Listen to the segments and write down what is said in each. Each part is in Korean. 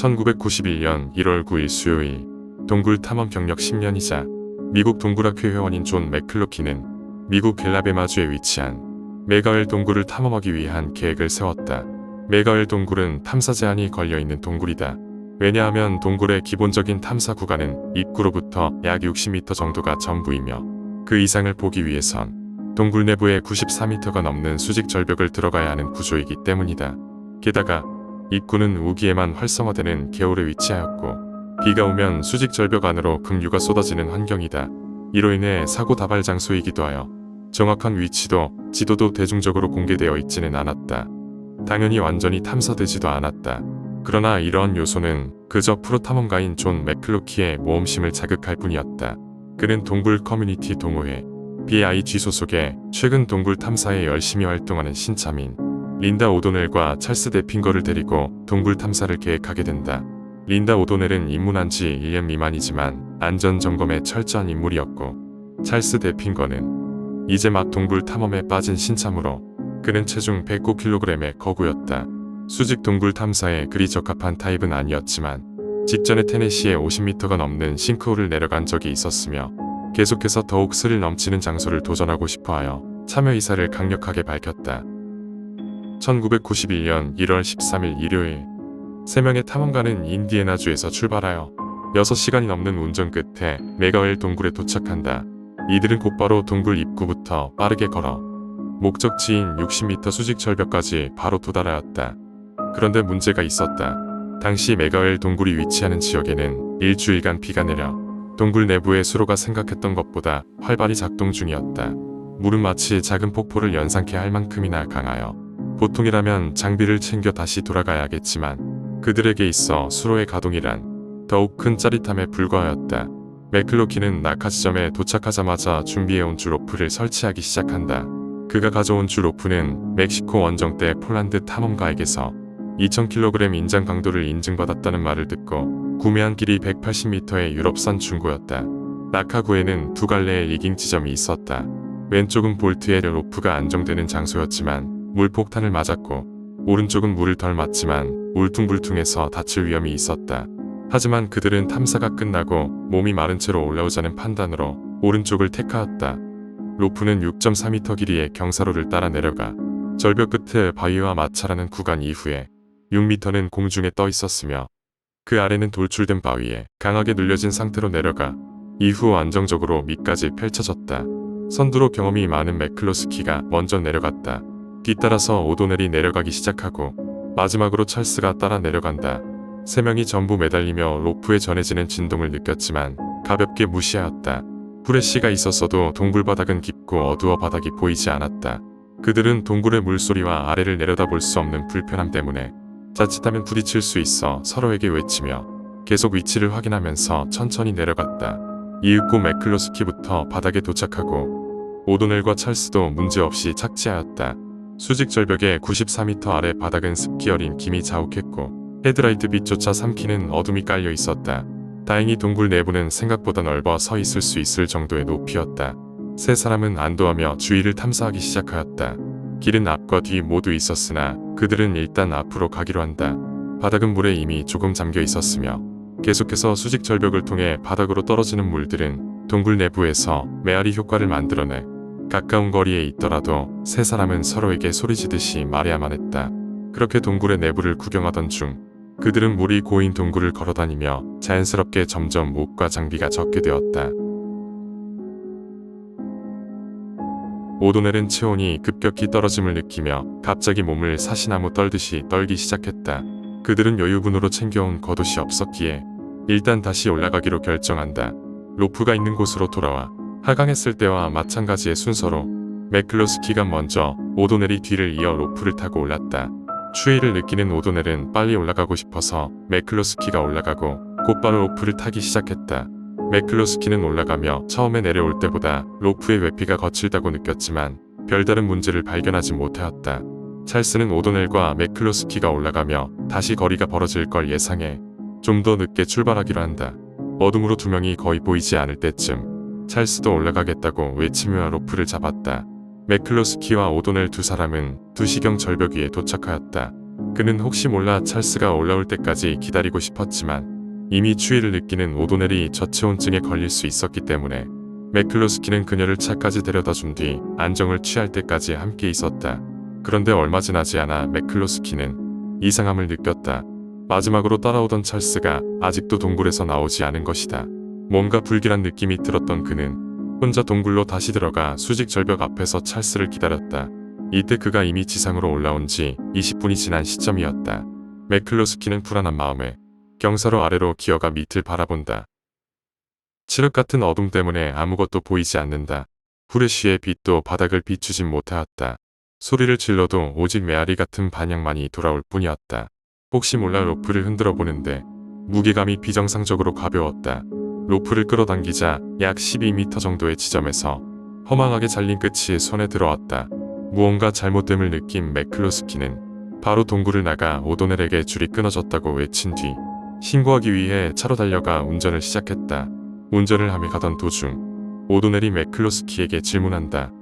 1991년 1월 9일 수요일, 동굴 탐험 경력 10년이자 미국 동굴학회 회원인 존 맥클로키는 미국 갤라베마주에 위치한 메가웰 동굴을 탐험하기 위한 계획을 세웠다. 메가웰 동굴은 탐사 제한이 걸려있는 동굴이다. 왜냐하면 동굴의 기본적인 탐사 구간은 입구로부터 약 60m 정도가 전부이며 그 이상을 보기 위해선 동굴 내부에 94m가 넘는 수직 절벽을 들어가야 하는 구조이기 때문이다. 게다가 입구는 우기에만 활성화되는 계울에 위치하였고 비가 오면 수직 절벽 안으로 급류가 쏟아지는 환경이다. 이로 인해 사고 다발 장소이기도 하여 정확한 위치도 지도도 대중적으로 공개되어 있지는 않았다. 당연히 완전히 탐사되지도 않았다. 그러나 이러한 요소는 그저 프로 탐험가인 존 맥클로키의 모험심을 자극할 뿐이었다. 그는 동굴 커뮤니티 동호회 BIG 소속의 최근 동굴 탐사에 열심히 활동하는 신참인 린다 오도넬과 찰스 데핑거를 데리고 동굴 탐사를 계획하게 된다. 린다 오도넬은 입문한 지 1년 미만이지만 안전 점검에 철저한 인물이었고 찰스 데핑거는 이제 막 동굴 탐험에 빠진 신참으로 그는 체중 109kg의 거구였다. 수직 동굴 탐사에 그리 적합한 타입은 아니었지만 직전에 테네시에 50m가 넘는 싱크홀을 내려간 적이 있었으며 계속해서 더욱 스릴 넘치는 장소를 도전하고 싶어하여 참여 의사를 강력하게 밝혔다. 1991년 1월 13일 일요일 3명의 탐험가는 인디애나주에서 출발하여 6시간이 넘는 운전 끝에 메가웰 동굴에 도착한다. 이들은 곧바로 동굴 입구부터 빠르게 걸어 목적지인 60m 수직 절벽까지 바로 도달하였다. 그런데 문제가 있었다. 당시 메가웰 동굴이 위치하는 지역에는 일주일간 비가 내려 동굴 내부의 수로가 생각했던 것보다 활발히 작동 중이었다. 물은 마치 작은 폭포를 연상케 할 만큼이나 강하여 보통이라면 장비를 챙겨 다시 돌아가야겠지만 그들에게 있어 수로의 가동이란 더욱 큰 짜릿함에 불과하였다. 맥클로키는 낙하 지점에 도착하자마자 준비해온 줄로프를 설치하기 시작한다. 그가 가져온 줄로프는 멕시코 원정 때 폴란드 탐험가에게서 2000kg 인장 강도를 인증받았다는 말을 듣고 구매한 길이 180m의 유럽산 중고였다. 낙하구에는 두 갈래의 리깅 지점이 있었다. 왼쪽은 볼트에 로프가 안정되는 장소였지만 물폭탄을 맞았고 오른쪽은 물을 덜 맞지만 울퉁불퉁해서 다칠 위험이 있었다. 하지만 그들은 탐사가 끝나고 몸이 마른 채로 올라오자는 판단으로 오른쪽을 택하였다. 로프는 6.4m 길이의 경사로를 따라 내려가 절벽 끝에 바위와 마찰하는 구간 이후에 6m는 공중에 떠 있었으며 그 아래는 돌출된 바위에 강하게 눌려진 상태로 내려가 이후 안정적으로 밑까지 펼쳐졌다. 선두로 경험이 많은 맥클로스키가 먼저 내려갔다. 뒤따라서 오도넬이 내려가기 시작하고 마지막으로 찰스가 따라 내려간다. 3명이 전부 매달리며 로프에 전해지는 진동을 느꼈지만 가볍게 무시하였다. 후레쉬가 있었어도 동굴 바닥은 깊고 어두워 바닥이 보이지 않았다. 그들은 동굴의 물소리와 아래를 내려다볼 수 없는 불편함 때문에 자칫하면 부딪힐 수 있어 서로에게 외치며 계속 위치를 확인하면서 천천히 내려갔다. 이윽고 맥클로스키부터 바닥에 도착하고 오도넬과 찰스도 문제없이 착지하였다. 수직 절벽의 94m 아래 바닥은 습기 어린 김이 자욱했고 헤드라이트 빛조차 삼키는 어둠이 깔려 있었다. 다행히 동굴 내부는 생각보다 넓어 서 있을 수 있을 정도의 높이였다. 세 사람은 안도하며 주위를 탐사하기 시작하였다. 길은 앞과 뒤 모두 있었으나 그들은 일단 앞으로 가기로 한다. 바닥은 물에 이미 조금 잠겨 있었으며 계속해서 수직 절벽을 통해 바닥으로 떨어지는 물들은 동굴 내부에서 메아리 효과를 만들어내 가까운 거리에 있더라도 세 사람은 서로에게 소리지듯이 말해야만 했다. 그렇게 동굴의 내부를 구경하던 중 그들은 물이 고인 동굴을 걸어다니며 자연스럽게 점점 목과 장비가 적게 되었다. 오도넬은 체온이 급격히 떨어짐을 느끼며 갑자기 몸을 사시나무 떨듯이 떨기 시작했다. 그들은 여유분으로 챙겨온 겉옷이 없었기에 일단 다시 올라가기로 결정한다. 로프가 있는 곳으로 돌아와 하강했을 때와 마찬가지의 순서로 맥클로스키가 먼저 오도넬이 뒤를 이어 로프를 타고 올랐다. 추위를 느끼는 오도넬은 빨리 올라가고 싶어서 맥클로스키가 올라가고 곧바로 로프를 타기 시작했다. 맥클로스키는 올라가며 처음에 내려올 때보다 로프의 외피가 거칠다고 느꼈지만 별다른 문제를 발견하지 못하였다. 찰스는 오도넬과 맥클로스키가 올라가며 다시 거리가 벌어질 걸 예상해 좀 더 늦게 출발하기로 한다. 어둠으로 두 명이 거의 보이지 않을 때쯤 찰스도 올라가겠다고 외치며 로프를 잡았다. 맥클로스키와 오도넬 두 사람은 두시경 절벽 위에 도착하였다. 그는 혹시 몰라 찰스가 올라올 때까지 기다리고 싶었지만 이미 추위를 느끼는 오도넬이 저체온증에 걸릴 수 있었기 때문에 매클로스키는 그녀를 차까지 데려다 준 뒤 안정을 취할 때까지 함께 있었다. 그런데 얼마 지나지 않아 매클로스키는 이상함을 느꼈다. 마지막으로 따라오던 찰스가 아직도 동굴에서 나오지 않은 것이다. 뭔가 불길한 느낌이 들었던 그는 혼자 동굴로 다시 들어가 수직 절벽 앞에서 찰스를 기다렸다. 이때 그가 이미 지상으로 올라온 지 20분이 지난 시점이었다. 매클로스키는 불안한 마음에 경사로 아래로 기어가 밑을 바라본다. 칠흑 같은 어둠 때문에 아무것도 보이지 않는다. 후레쉬의 빛도 바닥을 비추진 못하였다. 소리를 질러도 오직 메아리 같은 반향만이 돌아올 뿐이었다. 혹시 몰라 로프를 흔들어 보는데 무게감이 비정상적으로 가벼웠다. 로프를 끌어당기자 약 12m 정도의 지점에서 허망하게 잘린 끝이 손에 들어왔다. 무언가 잘못됨을 느낀 매클로스키는 바로 동굴을 나가 오도넬에게 줄이 끊어졌다고 외친 뒤 신고하기 위해 차로 달려가 운전을 시작했다. 운전을 하며 가던 도중 오도넬이 매클로스키에게 질문한다.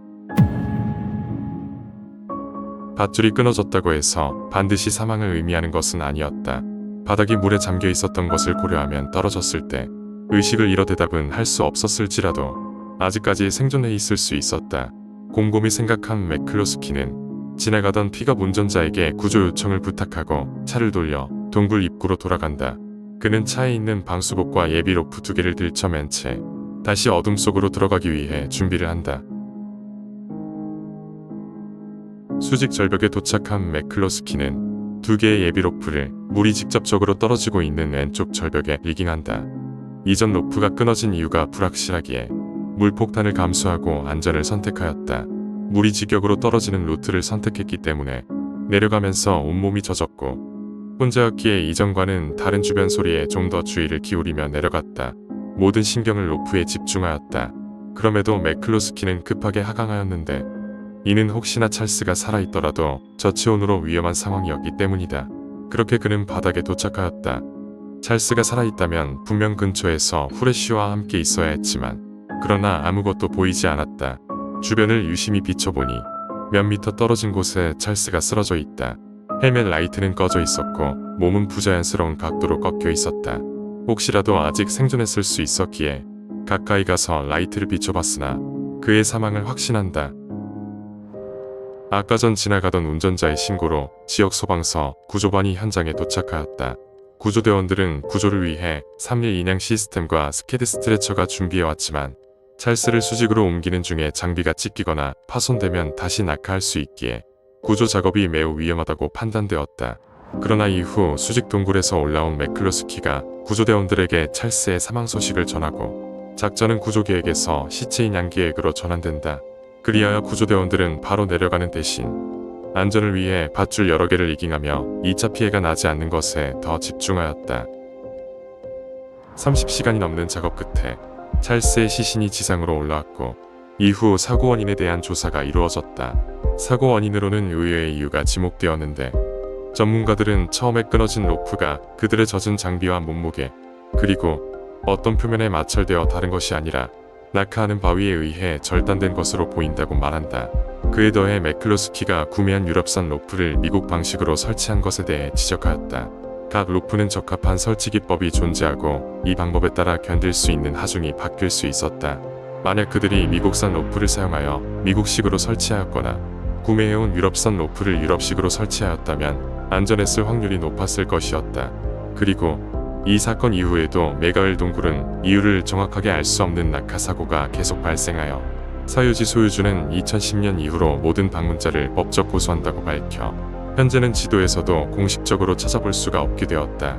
밧줄이 끊어졌다고 해서 반드시 사망을 의미하는 것은 아니었다. 바닥이 물에 잠겨 있었던 것을 고려하면 떨어졌을 때 의식을 잃어 대답은 할 수 없었을지라도 아직까지 생존해 있을 수 있었다. 곰곰이 생각한 매클로스키는 지나가던 픽업 운전자에게 구조 요청을 부탁하고 차를 돌려 동굴 입구로 돌아간다. 그는 차에 있는 방수복과 예비 로프 2개를 들쳐맨 채 다시 어둠 속으로 들어가기 위해 준비를 한다. 수직 절벽에 도착한 매클로스키는 2개의 예비 로프를 물이 직접적으로 떨어지고 있는 왼쪽 절벽에 리깅한다. 이전 로프가 끊어진 이유가 불확실하기에 물폭탄을 감수하고 안전을 선택하였다. 물이 직격으로 떨어지는 루트를 선택했기 때문에 내려가면서 온몸이 젖었고 혼자였기에 이전과는 다른 주변 소리에 좀 더 주의를 기울이며 내려갔다. 모든 신경을 로프에 집중하였다. 그럼에도 매클로스키는 급하게 하강하였는데 이는 혹시나 찰스가 살아있더라도 저체온으로 위험한 상황이었기 때문이다. 그렇게 그는 바닥에 도착하였다. 찰스가 살아있다면 분명 근처에서 후레쉬와 함께 있어야 했지만 그러나 아무것도 보이지 않았다. 주변을 유심히 비춰보니 몇 미터 떨어진 곳에 찰스가 쓰러져 있다. 헬멧 라이트는 꺼져 있었고 몸은 부자연스러운 각도로 꺾여 있었다. 혹시라도 아직 생존했을 수 있었기에 가까이 가서 라이트를 비춰봤으나 그의 사망을 확신한다. 아까 전 지나가던 운전자의 신고로 지역 소방서 구조반이 현장에 도착하였다. 구조대원들은 구조를 위해 3일 인양 시스템과 스캐드 스트레처가 준비해왔지만 찰스를 수직으로 옮기는 중에 장비가 찢기거나 파손되면 다시 낙하할 수 있기에 구조 작업이 매우 위험하다고 판단되었다. 그러나 이후 수직 동굴에서 올라온 매클로스키가 구조대원들에게 찰스의 사망 소식을 전하고 작전은 구조계획에서 시체 인양 계획으로 전환된다. 그리하여 구조대원들은 바로 내려가는 대신 안전을 위해 밧줄 여러 개를 리깅하며 2차 피해가 나지 않는 것에 더 집중하였다. 30시간이 넘는 작업 끝에 찰스의 시신이 지상으로 올라왔고 이후 사고 원인에 대한 조사가 이루어졌다. 사고 원인으로는 의외의 이유가 지목되었는데 전문가들은 처음에 끊어진 로프가 그들의 젖은 장비와 몸무게 그리고 어떤 표면에 마찰되어 다른 것이 아니라 낙하하는 바위에 의해 절단된 것으로 보인다고 말한다. 그에 더해 매클로스키가 구매한 유럽산 로프를 미국 방식으로 설치한 것에 대해 지적하였다. 각 로프는 적합한 설치 기법이 존재하고 이 방법에 따라 견딜 수 있는 하중이 바뀔 수 있었다. 만약 그들이 미국산 로프를 사용하여 미국식으로 설치하였거나 구매해온 유럽산 로프를 유럽식으로 설치하였다면 안전했을 확률이 높았을 것이었다. 그리고 이 사건 이후에도 메가웰 동굴은 이유를 정확하게 알 수 없는 낙하 사고가 계속 발생하여 사유지 소유주는 2010년 이후로 모든 방문자를 법적 고소한다고 밝혀 현재는 지도에서도 공식적으로 찾아볼 수가 없게 되었다.